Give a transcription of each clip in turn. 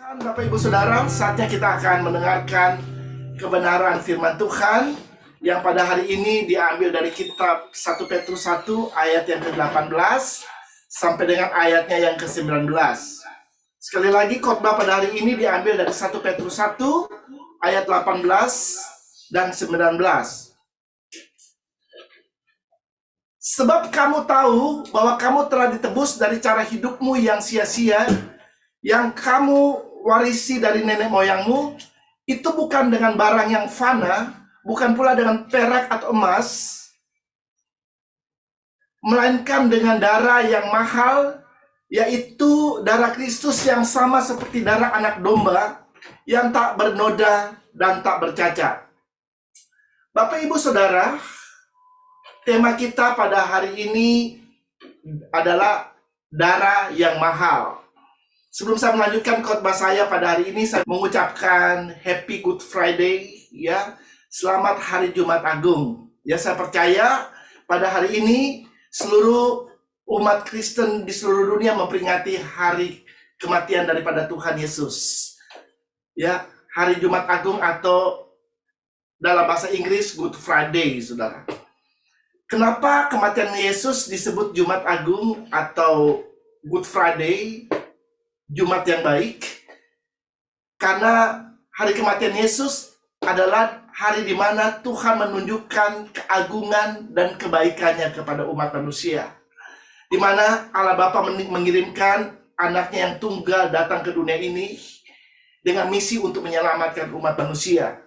Bapak Ibu Saudara, saatnya kita akan mendengarkan kebenaran firman Tuhan yang pada hari ini diambil dari kitab 1 Petrus 1 ayat yang ke-18 sampai dengan ayatnya yang ke-19. Sekali lagi khotbah pada hari ini diambil dari 1 Petrus 1 ayat 18 dan 19. Sebab kamu tahu bahwa kamu telah ditebus dari cara hidupmu yang sia-sia, yang kamu warisi dari nenek moyangmu, itu bukan dengan barang yang fana, bukan pula dengan perak atau emas, melainkan dengan darah yang mahal, yaitu darah Kristus yang sama seperti darah anak domba, yang tak bernoda dan tak bercacat. Bapak Ibu Saudara, tema kita pada hari ini adalah darah yang mahal. Sebelum saya melanjutkan khotbah saya pada hari ini, saya mengucapkan Happy Good Friday, ya. Selamat Hari Jumat Agung. Ya, saya percaya pada hari ini seluruh umat Kristen di seluruh dunia memperingati hari kematian daripada Tuhan Yesus. Ya, Hari Jumat Agung atau dalam bahasa Inggris Good Friday, Saudara. Kenapa kematian Yesus disebut Jumat Agung atau Good Friday? Jumat yang baik, karena hari kematian Yesus adalah hari di mana Tuhan menunjukkan keagungan dan kebaikannya kepada umat manusia, di mana Allah Bapa mengirimkan anaknya yang tunggal datang ke dunia ini dengan misi untuk menyelamatkan umat manusia.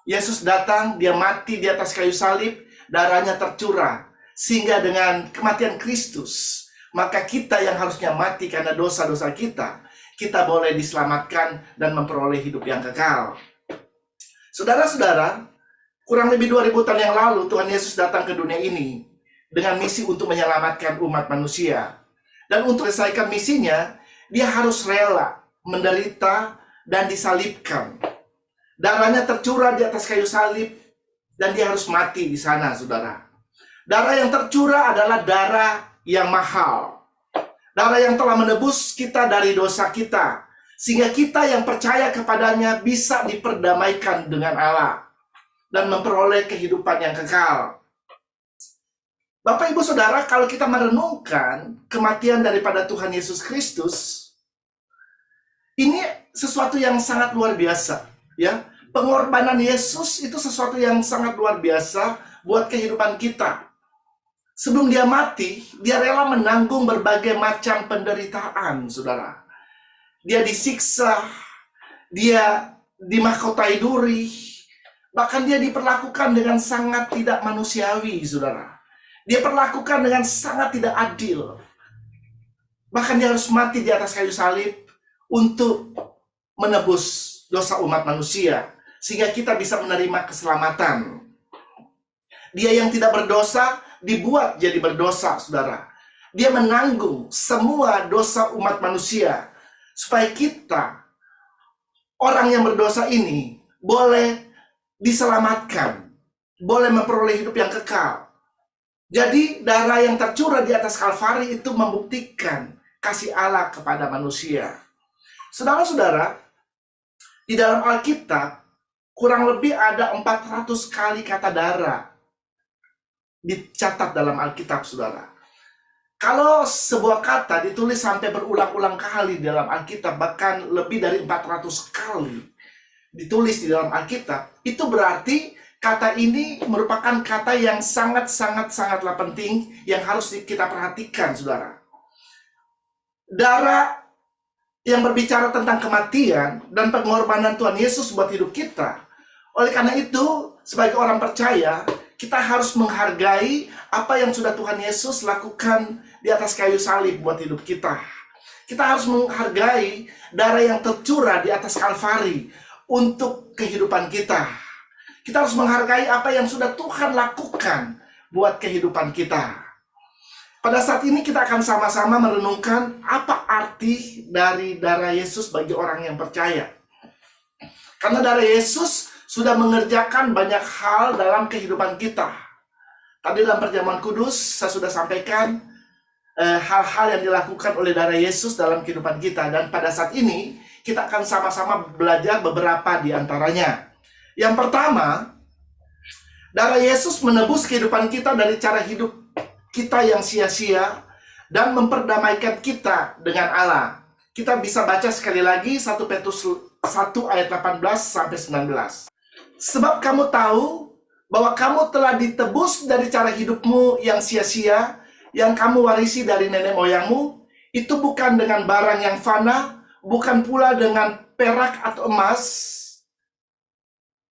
Yesus datang, dia mati di atas kayu salib, darahnya tercurah, sehingga dengan kematian Kristus, maka kita yang harusnya mati karena dosa-dosa kita boleh diselamatkan dan memperoleh hidup yang kekal. Saudara-saudara, kurang lebih 2000 tahun yang lalu Tuhan Yesus datang ke dunia ini dengan misi untuk menyelamatkan umat manusia. Dan untuk selesaikan misinya, dia harus rela menderita dan disalibkan. Darahnya tercurah di atas kayu salib dan dia harus mati di sana, saudara. Darah yang tercurah adalah darah yang mahal. Darah yang telah menebus kita dari dosa kita, sehingga kita yang percaya kepadanya bisa diperdamaikan dengan Allah dan memperoleh kehidupan yang kekal. Bapak Ibu Saudara, kalau kita merenungkan kematian daripada Tuhan Yesus Kristus, ini sesuatu yang sangat luar biasa, ya. Pengorbanan Yesus itu sesuatu yang sangat luar biasa buat kehidupan kita. Sebelum dia mati, dia rela menanggung berbagai macam penderitaan, saudara. Dia disiksa, dia dimahkotai duri, bahkan dia diperlakukan dengan sangat tidak manusiawi, saudara. Dia perlakukan dengan sangat tidak adil. Bahkan dia harus mati di atas kayu salib untuk menebus dosa umat manusia, sehingga kita bisa menerima keselamatan. Dia yang tidak berdosa dibuat jadi berdosa, saudara. Dia menanggung semua dosa umat manusia, supaya kita, orang yang berdosa ini, boleh diselamatkan, boleh memperoleh hidup yang kekal. Jadi darah yang tercurah di atas Kalvari itu membuktikan kasih Allah kepada manusia. Saudara-saudara, di dalam Alkitab kurang lebih ada 400 kali kata darah dicatat dalam Alkitab, saudara. Kalau sebuah kata ditulis sampai berulang-ulang kali dalam Alkitab, bahkan lebih dari 400 kali ditulis di dalam Alkitab, itu berarti kata ini merupakan kata yang sangatlah penting yang harus kita perhatikan, saudara. Darah yang berbicara tentang kematian dan pengorbanan Tuhan Yesus buat hidup kita. Oleh karena itu, sebagai orang percaya, kita harus menghargai apa yang sudah Tuhan Yesus lakukan di atas kayu salib buat hidup kita. Kita harus menghargai darah yang tercurah di atas Kalvari untuk kehidupan kita. Kita harus menghargai apa yang sudah Tuhan lakukan buat kehidupan kita. Pada saat ini kita akan sama-sama merenungkan apa arti dari darah Yesus bagi orang yang percaya. Karena darah Yesus sudah mengerjakan banyak hal dalam kehidupan kita. Tadi dalam perjamuan kudus saya sudah sampaikan hal-hal yang dilakukan oleh darah Yesus dalam kehidupan kita. Dan pada saat ini Kita akan sama-sama belajar beberapa di antaranya. Yang pertama, darah Yesus menebus kehidupan kita dari cara hidup kita yang sia-sia dan memperdamaikan kita dengan Allah. Kita bisa baca sekali lagi 1 Petrus 1 ayat 18 sampai 19. Sebab kamu tahu bahwa kamu telah ditebus dari cara hidupmu yang sia-sia, yang kamu warisi dari nenek moyangmu, itu bukan dengan barang yang fana, bukan pula dengan perak atau emas,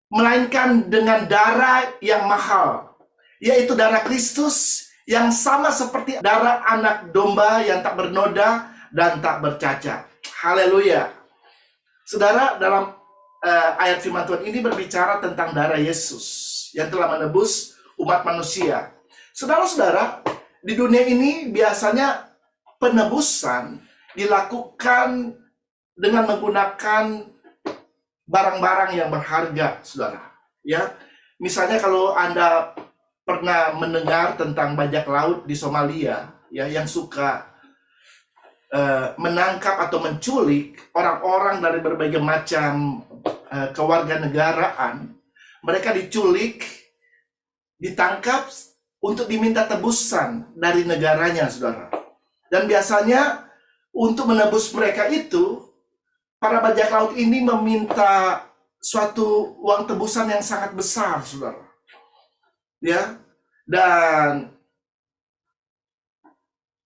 melainkan dengan darah yang mahal, yaitu darah Kristus yang sama seperti darah anak domba yang tak bernoda dan tak bercacat. Haleluya. Saudara, dalam ayat firman Tuhan ini berbicara tentang darah Yesus yang telah menebus umat manusia. Saudara-saudara, di dunia ini biasanya penebusan dilakukan dengan menggunakan barang-barang yang berharga, saudara. Ya, misalnya kalau Anda pernah mendengar tentang bajak laut di Somalia, ya, yang suka menangkap atau menculik orang-orang dari berbagai macam kewarganegaraan. Mereka diculik, ditangkap untuk diminta tebusan dari negaranya, saudara. Dan biasanya untuk menebus mereka itu, para bajak laut ini meminta suatu uang tebusan yang sangat besar, saudara. Ya, dan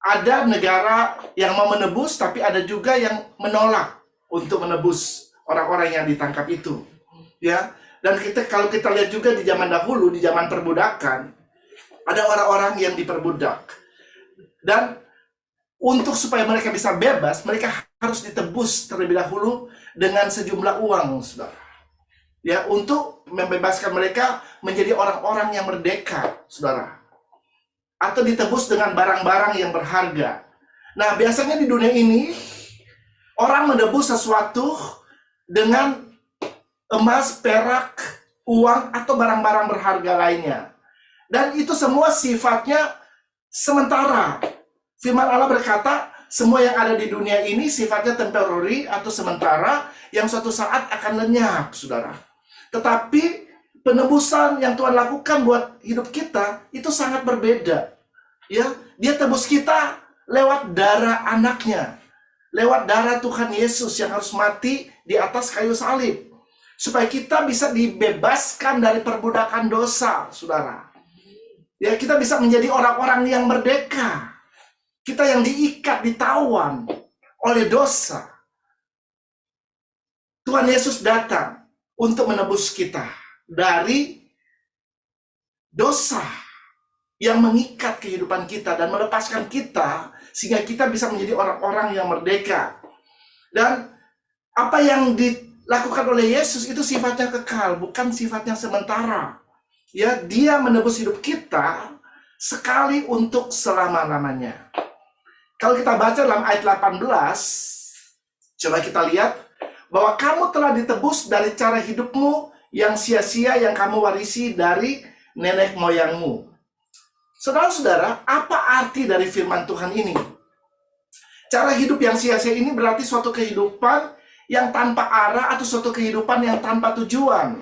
ada negara yang mau menebus, tapi ada juga yang menolak untuk menebus orang-orang yang ditangkap itu. Ya, dan kalau kita lihat juga di zaman dahulu, di zaman perbudakan, ada orang-orang yang diperbudak. Dan untuk supaya mereka bisa bebas, mereka harus ditebus terlebih dahulu dengan sejumlah uang, saudara. Ya, untuk membebaskan mereka menjadi orang-orang yang merdeka, saudara. Atau ditebus dengan barang-barang yang berharga. Nah, biasanya di dunia ini, orang menebus sesuatu dengan emas, perak, uang, atau barang-barang berharga lainnya. Dan itu semua sifatnya sementara. Firman Allah berkata, semua yang ada di dunia ini sifatnya temporary atau sementara, yang suatu saat akan lenyap, saudara. Tetapi penebusan yang Tuhan lakukan buat hidup kita itu sangat berbeda. Ya, Dia tebus kita lewat darah anaknya, lewat darah Tuhan Yesus yang harus mati di atas kayu salib, supaya kita bisa dibebaskan dari perbudakan dosa, saudara. Ya, kita bisa menjadi orang-orang yang merdeka. Kita yang diikat, ditawan oleh dosa. Tuhan Yesus datang untuk menebus kita dari dosa yang mengikat kehidupan kita dan melepaskan kita sehingga kita bisa menjadi orang-orang yang merdeka. Dan apa yang dilakukan oleh Yesus itu sifatnya kekal, bukan sifatnya sementara. Ya, Dia menebus hidup kita sekali untuk selama-lamanya. Kalau kita baca dalam ayat 18, coba kita lihat bahwa kamu telah ditebus dari cara hidupmu yang sia-sia yang kamu warisi dari nenek moyangmu. Saudara-saudara, apa arti dari firman Tuhan ini? Cara hidup yang sia-sia ini berarti suatu kehidupan yang tanpa arah atau suatu kehidupan yang tanpa tujuan,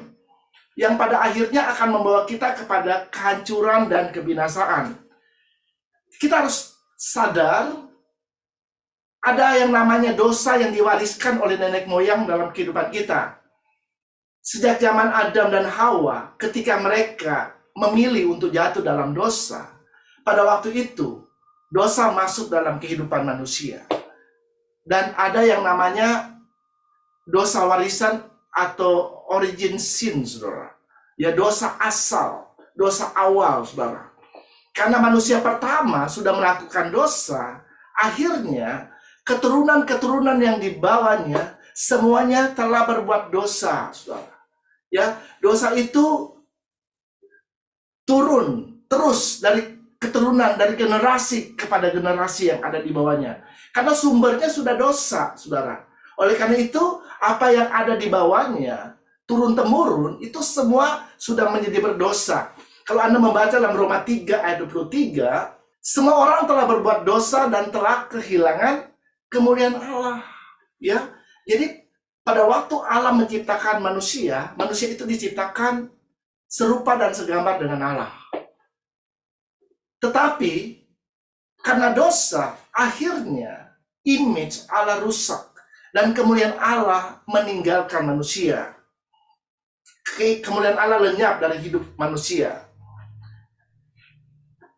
yang pada akhirnya akan membawa kita kepada kehancuran dan kebinasaan. Kita harus sadar ada yang namanya dosa yang diwariskan oleh nenek moyang dalam kehidupan kita. Sejak zaman Adam dan Hawa, ketika mereka memilih untuk jatuh dalam dosa, pada waktu itu, dosa masuk dalam kehidupan manusia. Dan ada yang namanya dosa warisan atau origin sin, saudara. Ya, dosa asal, dosa awal, saudara. Karena manusia pertama sudah melakukan dosa, akhirnya keturunan-keturunan yang dibawanya semuanya telah berbuat dosa, saudara. Ya, dosa itu turun terus dari keturunan, dari generasi kepada generasi yang ada di bawahnya. Karena sumbernya sudah dosa, saudara. Oleh karena itu, apa yang ada di bawahnya, turun-temurun, itu semua sudah menjadi berdosa. Kalau Anda membaca dalam Roma 3 ayat 23, semua orang telah berbuat dosa dan telah kehilangan kemuliaan Allah. Ya, jadi pada waktu Allah menciptakan manusia, manusia itu diciptakan serupa dan segambar dengan Allah. Tetapi karena dosa, akhirnya image Allah rusak dan kemuliaan Allah meninggalkan manusia. Kemuliaan Allah lenyap dari hidup manusia.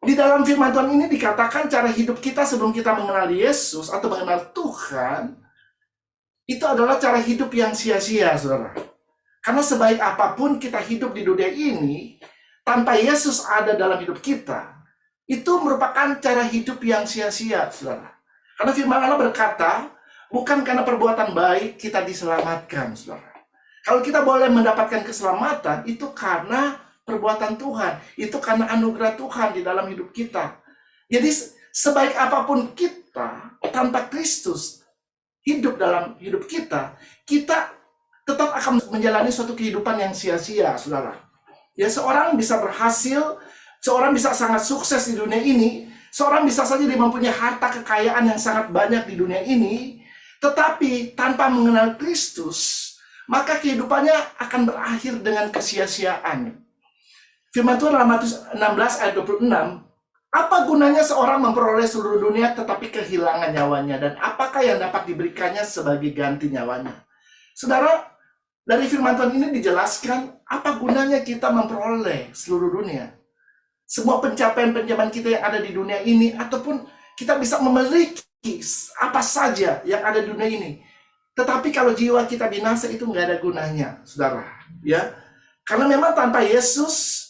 Di dalam firman Tuhan ini dikatakan cara hidup kita sebelum kita mengenal Yesus atau mengenal Tuhan, itu adalah cara hidup yang sia-sia, saudara. Karena sebaik apapun kita hidup di dunia ini, tanpa Yesus ada dalam hidup kita, itu merupakan cara hidup yang sia-sia, saudara. Karena firman Allah berkata, bukan karena perbuatan baik kita diselamatkan, saudara. Kalau kita boleh mendapatkan keselamatan, itu karena perbuatan Tuhan, itu karena anugerah Tuhan di dalam hidup kita. Jadi sebaik apapun kita, tanpa Kristus hidup dalam hidup kita, kita tetap akan menjalani suatu kehidupan yang sia-sia, saudara. Ya, seorang bisa berhasil, seorang bisa sangat sukses di dunia ini, seorang bisa saja dia mempunyai harta kekayaan yang sangat banyak di dunia ini, tetapi tanpa mengenal Kristus, maka kehidupannya akan berakhir dengan kesia-siaan. Firman Tuhan dalam Matius 16 ayat 26, apa gunanya seorang memperoleh seluruh dunia tetapi kehilangan nyawanya, dan apakah yang dapat diberikannya sebagai ganti nyawanya? Saudara, dari firman Tuhan ini dijelaskan apa gunanya kita memperoleh seluruh dunia. Semua pencapaian-pencapaian kita yang ada di dunia ini, ataupun kita bisa memiliki apa saja yang ada di dunia ini. Tetapi kalau jiwa kita binasa, itu nggak ada gunanya, saudara. Ya, karena memang tanpa Yesus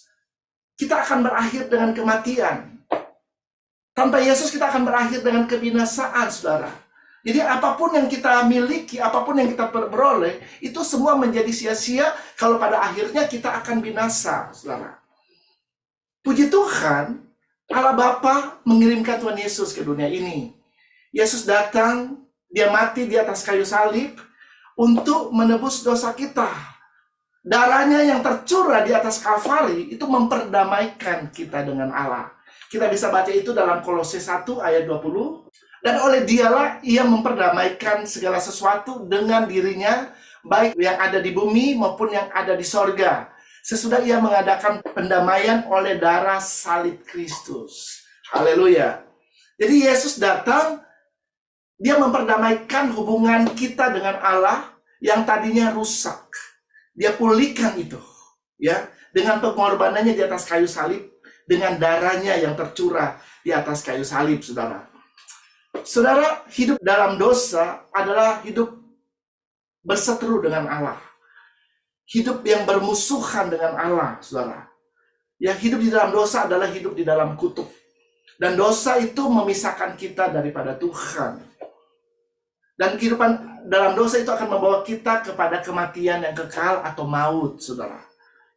kita akan berakhir dengan kematian. Tanpa Yesus kita akan berakhir dengan kebinasaan, saudara. Jadi apapun yang kita miliki, apapun yang kita peroleh, itu semua menjadi sia-sia kalau pada akhirnya kita akan binasa, saudara. Puji Tuhan, Allah Bapa mengirimkan Tuhan Yesus ke dunia ini. Yesus datang, dia mati di atas kayu salib untuk menebus dosa kita. Darahnya yang tercurah di atas Kalvari itu memperdamaikan kita dengan Allah. Kita bisa baca itu dalam Kolose 1 ayat 20. Dan oleh dialah ia memperdamaikan segala sesuatu dengan dirinya, baik yang ada di bumi maupun yang ada di sorga. Sesudah ia mengadakan pendamaian oleh darah salib Kristus. Haleluya. Jadi Yesus datang, dia memperdamaikan hubungan kita dengan Allah yang tadinya rusak. Dia pulihkan itu, ya, dengan pengorbanannya di atas kayu salib, dengan darahnya yang tercurah di atas kayu salib, saudara. Saudara, hidup dalam dosa adalah hidup berseteru dengan Allah. Hidup yang bermusuhan dengan Allah, saudara. Ya, hidup di dalam dosa adalah hidup di dalam kutuk. Dan dosa itu memisahkan kita daripada Tuhan. Dan kehidupan dalam dosa itu akan membawa kita kepada kematian yang kekal atau maut, saudara.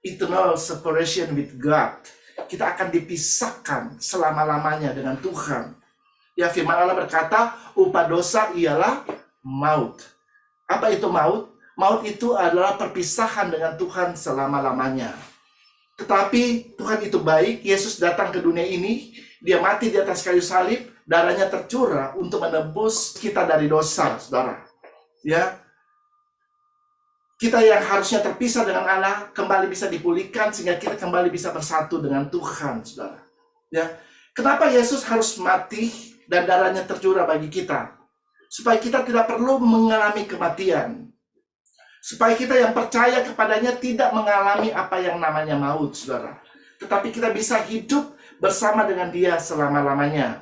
Eternal separation with God. Kita akan dipisahkan selama-lamanya dengan Tuhan. Ya, firman Allah berkata, upah dosa ialah maut. Apa itu maut? Maut itu adalah perpisahan dengan Tuhan selama-lamanya. Tetapi Tuhan itu baik, Yesus datang ke dunia ini, dia mati di atas kayu salib, darahnya tercurah untuk menebus kita dari dosa, saudara. Ya, kita yang harusnya terpisah dengan Allah kembali bisa dipulihkan sehingga kita kembali bisa bersatu dengan Tuhan, saudara. Ya, kenapa Yesus harus mati dan darahnya tercurah bagi kita? Supaya kita tidak perlu mengalami kematian. Supaya kita yang percaya kepadanya tidak mengalami apa yang namanya maut, saudara. Tetapi kita bisa hidup bersama dengan dia selama-lamanya.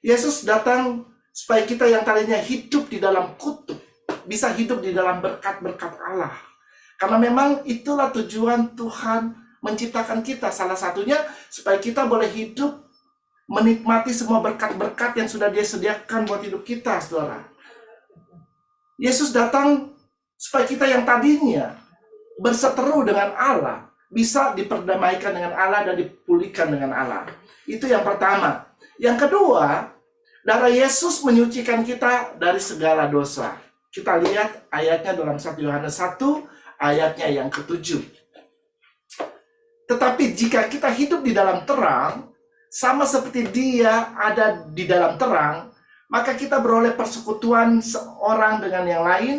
Yesus datang supaya kita yang tadinya hidup di dalam kutuk bisa hidup di dalam berkat-berkat Allah. Karena memang itulah tujuan Tuhan menciptakan kita. Salah satunya supaya kita boleh hidup menikmati semua berkat-berkat yang sudah Dia sediakan buat hidup kita, saudara. Yesus datang supaya kita yang tadinya berseteru dengan Allah bisa diperdamaikan dengan Allah dan dipulihkan dengan Allah. Itu yang pertama. Yang kedua, darah Yesus menyucikan kita dari segala dosa. Kita lihat ayatnya dalam 1 Yohanes 1 ayatnya yang ke-7. Tetapi jika kita hidup di dalam terang, sama seperti Dia ada di dalam terang, maka kita beroleh persekutuan seorang dengan yang lain,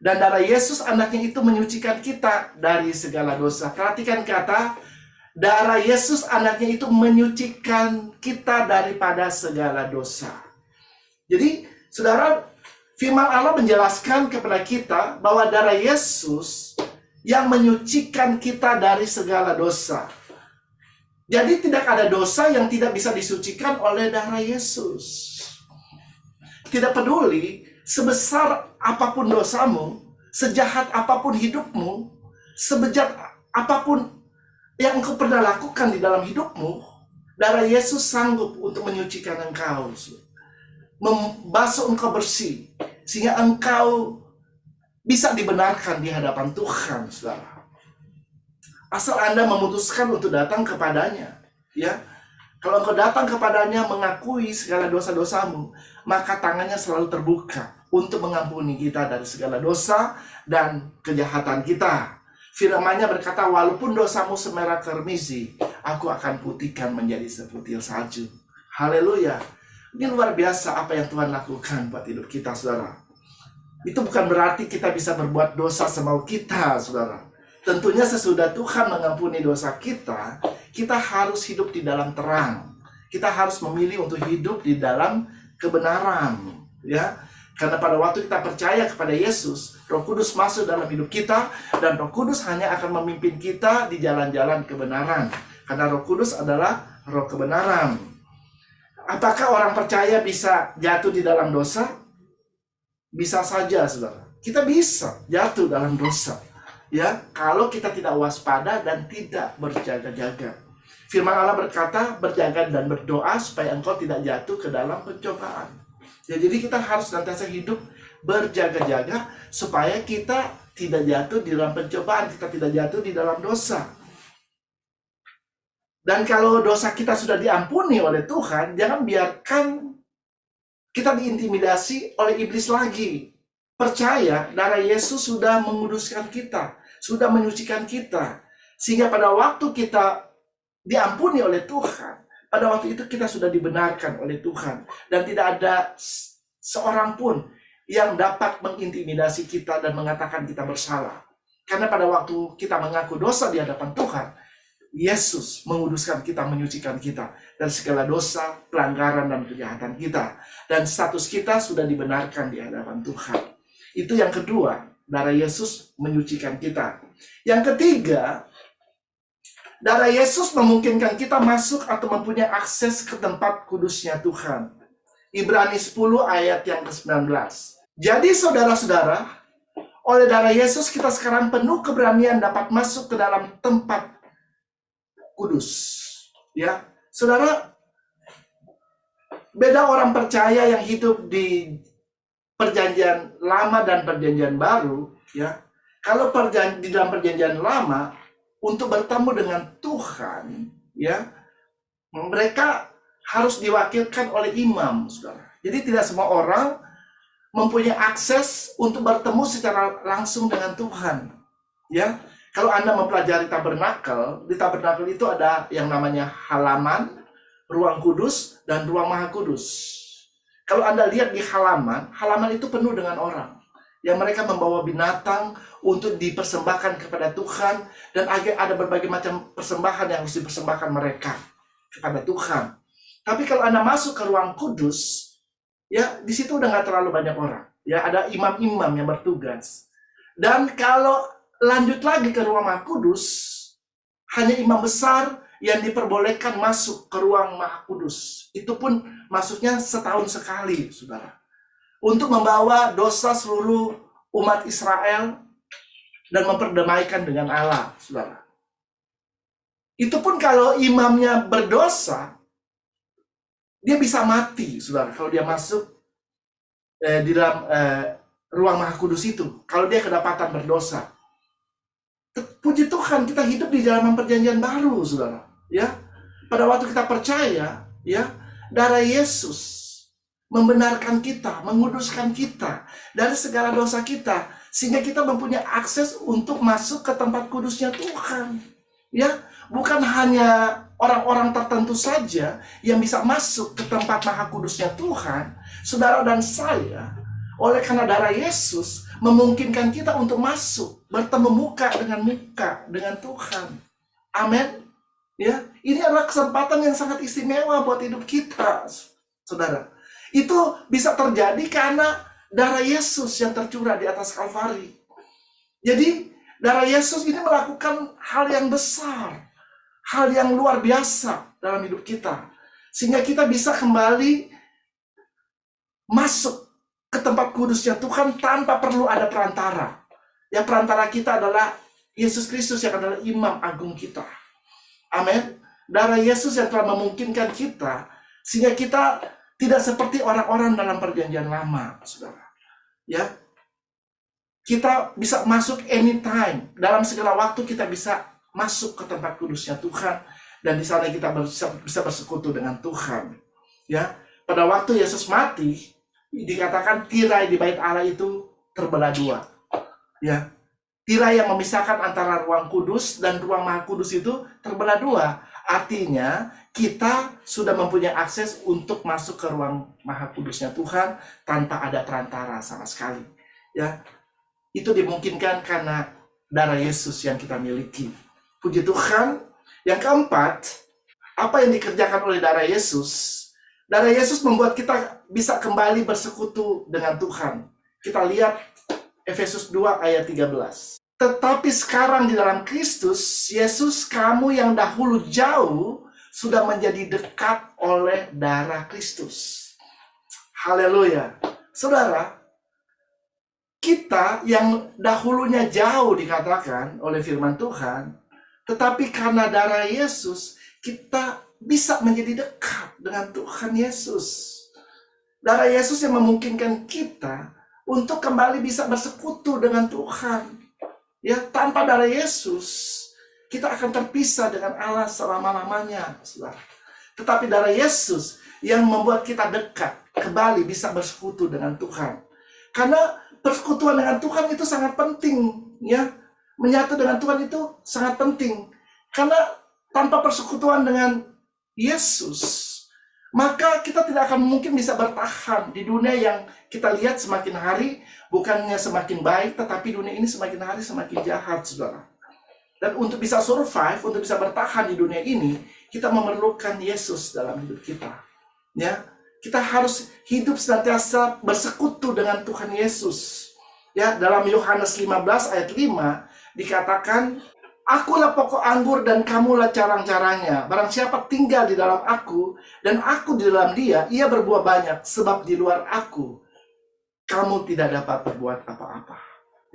Dan darah Yesus anaknya itu menyucikan kita dari segala dosa. Perhatikan kata, darah Yesus anaknya itu menyucikan kita daripada segala dosa. Jadi, saudara, firman Allah menjelaskan kepada kita bahwa darah Yesus yang menyucikan kita dari segala dosa. Jadi tidak ada dosa yang tidak bisa disucikan oleh darah Yesus. Tidak peduli sebesar apapun dosamu, sejahat apapun hidupmu, sebejat apapun yang engkau pernah lakukan di dalam hidupmu, darah Yesus sanggup untuk menyucikan engkau, membasuh engkau bersih, sehingga engkau bisa dibenarkan di hadapan Tuhan, saudara. Asal Anda memutuskan untuk datang kepadanya, ya. Kalau engkau datang kepadanya mengakui segala dosa-dosamu, maka tangannya selalu terbuka untuk mengampuni kita dari segala dosa dan kejahatan kita. Firman-Nya berkata, walaupun dosamu semerah kermisi, aku akan putihkan menjadi seputir salju. Haleluya. Ini luar biasa apa yang Tuhan lakukan buat hidup kita, saudara. Itu bukan berarti kita bisa berbuat dosa semau kita, saudara. Tentunya sesudah Tuhan mengampuni dosa kita, kita harus hidup di dalam terang. Kita harus memilih untuk hidup di dalam kebenaran, ya. Karena pada waktu kita percaya kepada Yesus, Roh Kudus masuk dalam hidup kita, dan Roh Kudus hanya akan memimpin kita di jalan-jalan kebenaran. Karena Roh Kudus adalah Roh kebenaran. Apakah orang percaya bisa jatuh di dalam dosa? Bisa saja, saudara. Kita bisa jatuh dalam dosa, ya, kalau kita tidak waspada dan tidak berjaga-jaga. Firman Allah berkata, berjaga dan berdoa supaya engkau tidak jatuh ke dalam pencobaan. Ya, jadi kita harus senantiasa hidup berjaga-jaga supaya kita tidak jatuh di dalam pencobaan, kita tidak jatuh di dalam dosa. Dan kalau dosa kita sudah diampuni oleh Tuhan, jangan biarkan kita diintimidasi oleh iblis lagi. Percaya, darah Yesus sudah menguduskan kita, sudah menyucikan kita. Sehingga pada waktu kita diampuni oleh Tuhan, pada waktu itu kita sudah dibenarkan oleh Tuhan. Dan tidak ada seorang pun yang dapat mengintimidasi kita dan mengatakan kita bersalah. Karena pada waktu kita mengaku dosa di hadapan Tuhan, Yesus menguduskan kita, menyucikan kita dari segala dosa, pelanggaran, dan kejahatan kita. Dan status kita sudah dibenarkan di hadapan Tuhan. Itu yang kedua, darah Yesus menyucikan kita. Yang ketiga, darah Yesus memungkinkan kita masuk atau mempunyai akses ke tempat kudusnya Tuhan. Ibrani 10 ayat yang ke-19. Jadi saudara-saudara, oleh darah Yesus kita sekarang penuh keberanian dapat masuk ke dalam tempat kudus. Ya, saudara, beda orang percaya yang hidup di perjanjian lama dan perjanjian baru, ya. Kalau di dalam perjanjian lama, untuk bertemu dengan Tuhan, ya, mereka harus diwakilkan oleh imam, saudara. Jadi tidak semua orang mempunyai akses untuk bertemu secara langsung dengan Tuhan, ya. Kalau Anda mempelajari tabernakel, di tabernakel itu ada yang namanya halaman, ruang kudus, dan ruang maha kudus. Kalau Anda lihat di halaman itu penuh dengan orang. Yang mereka membawa binatang untuk dipersembahkan kepada Tuhan. Dan ada berbagai macam persembahan yang harus dipersembahkan mereka kepada Tuhan. Tapi kalau Anda masuk ke ruang kudus, ya di situ udah nggak terlalu banyak orang. Ya, ada imam-imam yang bertugas. Dan kalau lanjut lagi ke ruang maha kudus, hanya imam besar yang diperbolehkan masuk ke ruang maha kudus. Itu pun masuknya setahun sekali, saudara. Untuk membawa dosa seluruh umat Israel dan memperdamaikan dengan Allah, saudara. Itu pun kalau imamnya berdosa, dia bisa mati, saudara, kalau dia masuk di dalam ruang maha kudus itu, kalau dia kedapatan berdosa. Puji Tuhan, kita hidup di zaman perjanjian baru, saudara. Ya, pada waktu kita percaya, ya, darah Yesus membenarkan kita, menguduskan kita dari segala dosa kita, sehingga kita mempunyai akses untuk masuk ke tempat kudusnya Tuhan. Ya, bukan hanya orang-orang tertentu saja yang bisa masuk ke tempat maha kudusnya Tuhan. Saudara dan saya, oleh karena darah Yesus, memungkinkan kita untuk masuk, bertemu muka dengan Tuhan. Amin. Ya, ini adalah kesempatan yang sangat istimewa buat hidup kita, saudara. Itu bisa terjadi karena darah Yesus yang tercurah di atas Kalvari. Jadi, darah Yesus ini melakukan hal yang besar, hal yang luar biasa dalam hidup kita. Sehingga kita bisa kembali masuk ke tempat kudusnya Tuhan tanpa perlu ada perantara. Yang perantara kita adalah Yesus Kristus yang adalah imam agung kita. Amin. Darah Yesus yang telah memungkinkan kita, sehingga kita tidak seperti orang-orang dalam perjanjian lama, saudara. Ya, kita bisa masuk anytime, dalam segala waktu kita bisa masuk ke tempat kudusnya Tuhan, dan di sana kita bisa bersekutu dengan Tuhan. Ya, pada waktu Yesus mati, dikatakan tirai di bait Allah itu terbelah dua. Ya, tirai yang memisahkan antara ruang kudus dan ruang maha kudus itu terbelah dua. Artinya kita sudah mempunyai akses untuk masuk ke ruang maha kudusnya Tuhan tanpa ada perantara sama sekali. Ya, itu dimungkinkan karena darah Yesus yang kita miliki. Puji Tuhan. Yang keempat, apa yang dikerjakan oleh darah Yesus? Darah Yesus membuat kita bisa kembali bersekutu dengan Tuhan. Kita lihat Efesus 2 ayat 13. Tetapi sekarang di dalam Kristus Yesus, kamu yang dahulu jauh sudah menjadi dekat oleh darah Kristus. Haleluya. Saudara, kita yang dahulunya jauh dikatakan oleh firman Tuhan, tetapi karena darah Yesus, kita bisa menjadi dekat dengan Tuhan Yesus. Darah Yesus yang memungkinkan kita untuk kembali bisa bersekutu dengan Tuhan. Ya, tanpa darah Yesus, kita akan terpisah dengan Allah selama-lamanya, saudara. Tetapi darah Yesus yang membuat kita dekat, kembali bisa bersekutu dengan Tuhan. Karena persekutuan dengan Tuhan itu sangat penting, ya. Menyatu dengan Tuhan itu sangat penting. Karena tanpa persekutuan dengan Yesus, maka kita tidak akan mungkin bisa bertahan di dunia yang kita lihat semakin hari bukannya semakin baik, tetapi dunia ini semakin hari semakin jahat, saudara. Dan untuk bisa survive, untuk bisa bertahan di dunia ini, kita memerlukan Yesus dalam hidup kita. Ya, kita harus hidup senantiasa bersekutu dengan Tuhan Yesus. Ya, dalam Yohanes 15 ayat 5 dikatakan, Akulah pokok anggur dan kamulah carang-carangnya. Barang siapa tinggal di dalam aku dan aku di dalam dia, ia berbuah banyak. Sebab di luar aku, kamu tidak dapat berbuat apa-apa.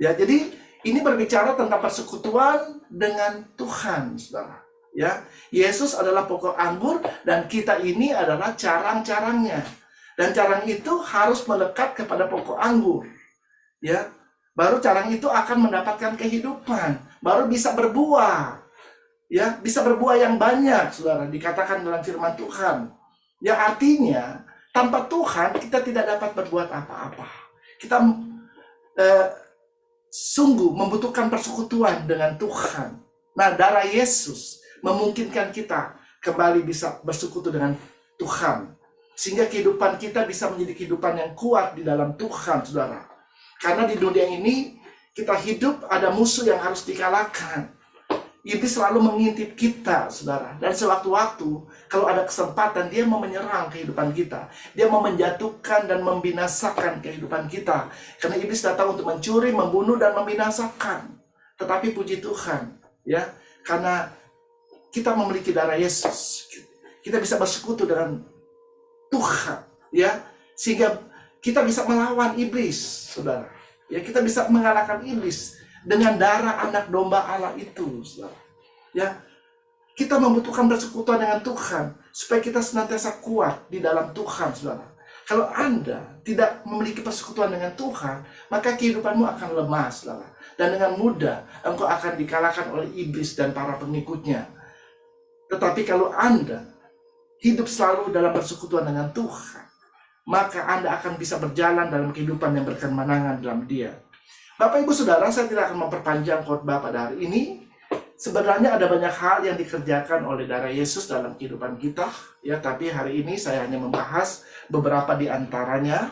Ya, jadi ini berbicara tentang persekutuan dengan Tuhan, saudara. Ya, Yesus adalah pokok anggur dan kita ini adalah carang-carangnya. Dan carang itu harus melekat kepada pokok anggur. Ya, baru carang itu akan mendapatkan kehidupan, baru bisa berbuah. Ya, bisa berbuah yang banyak, saudara, dikatakan dalam firman Tuhan. Ya, artinya tanpa Tuhan kita tidak dapat berbuat apa-apa. Kita sungguh membutuhkan persekutuan dengan Tuhan. Nah, darah Yesus memungkinkan kita kembali bisa bersekutu dengan Tuhan. Sehingga kehidupan kita bisa menjadi kehidupan yang kuat di dalam Tuhan, saudara. Karena di dunia ini kita hidup ada musuh yang harus dikalahkan. Iblis selalu mengintip kita, saudara. Dan sewaktu-waktu, kalau ada kesempatan, dia mau menyerang kehidupan kita. Dia mau menjatuhkan dan membinasakan kehidupan kita. Karena iblis datang untuk mencuri, membunuh, dan membinasakan. Tetapi puji Tuhan, ya, karena kita memiliki darah Yesus, kita bisa bersekutu dengan Tuhan, ya, sehingga kita bisa melawan iblis, saudara. Ya, kita bisa mengalahkan iblis dengan darah anak domba Allah itu, saudara. Ya, kita membutuhkan persekutuan dengan Tuhan supaya kita senantiasa kuat di dalam Tuhan, saudara. Kalau Anda tidak memiliki persekutuan dengan Tuhan, maka kehidupanmu akan lemah, saudara. Dan dengan mudah engkau akan dikalahkan oleh iblis dan para pengikutnya. Tetapi kalau Anda hidup selalu dalam persekutuan dengan Tuhan, maka Anda akan bisa berjalan dalam kehidupan yang berkemenangan dalam Dia. Bapak, Ibu, Saudara, saya tidak akan memperpanjang khotbah pada hari ini. Sebenarnya ada banyak hal yang dikerjakan oleh darah Yesus dalam kehidupan kita, ya. Tapi hari ini saya hanya membahas beberapa di antaranya,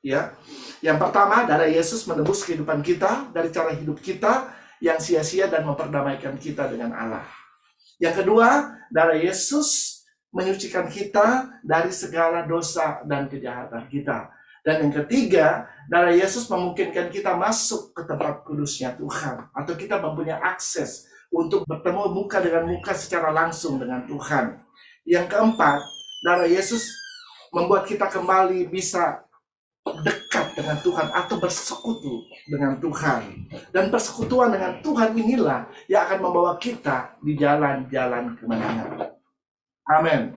ya. Yang pertama, darah Yesus menebus kehidupan kita dari cara hidup kita yang sia-sia dan memperdamaikan kita dengan Allah. Yang kedua, darah Yesus menyucikan kita dari segala dosa dan kejahatan kita. Dan yang ketiga, darah Yesus memungkinkan kita masuk ke tempat kudusnya Tuhan, atau kita mempunyai akses untuk bertemu muka dengan muka secara langsung dengan Tuhan. Yang keempat, darah Yesus membuat kita kembali bisa dekat dengan Tuhan atau bersekutu dengan Tuhan. Dan persekutuan dengan Tuhan inilah yang akan membawa kita di jalan-jalan kemenangan. Amin.